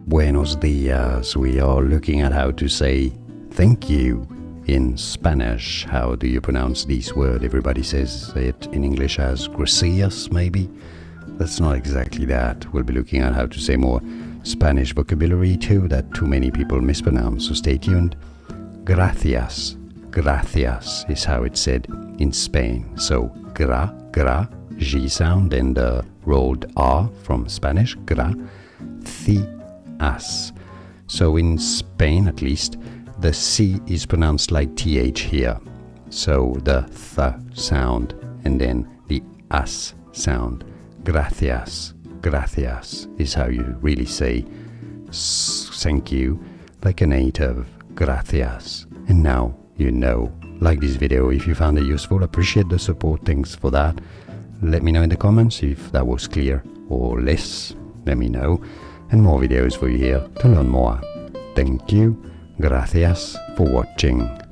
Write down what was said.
buenos dias. We are looking at how to say thank you in Spanish. How do you pronounce this word? Everybody says it in English as gracias, maybe. That's not exactly that. We'll be looking at how to say more Spanish vocabulary too that too many people mispronounce, so stay tuned. Gracias. Gracias is how it's said in Spain. So gra, G sound and the rolled R from Spanish, gracias. So in Spain at least, the C is pronounced like TH here. So the th sound and then the as sound. Gracias, gracias is how you really say thank you like a native. Gracias. And now you know. Like this video if you found it useful. Appreciate the support. Thanks for that. Let me know in the comments if that was clear or less. Let me know. And more videos for you here to learn more. Thank you. Gracias for watching.